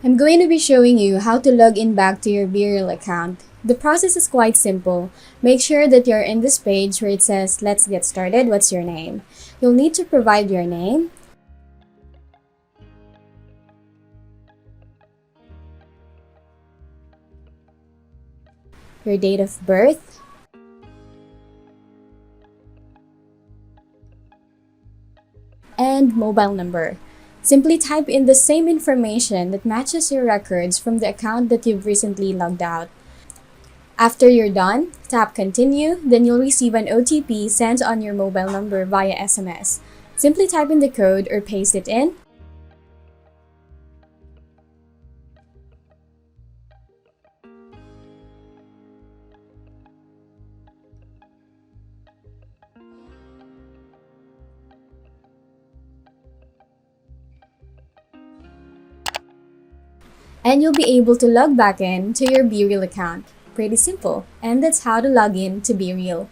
I'm going to be showing you how to log in back to your BeReal account. The process is quite simple. Make sure that you're in this page where it says, "Let's get started, what's your name?" You'll need to provide your name, your date of birth, and mobile number. Simply type in the same information that matches your records from the account that you've recently logged out. After you're done, tap Continue, then you'll receive an OTP sent on your mobile number via SMS. Simply type in the code or paste it in, and you'll be able to log back in to your BeReal account. Pretty simple, and that's how to log in to BeReal.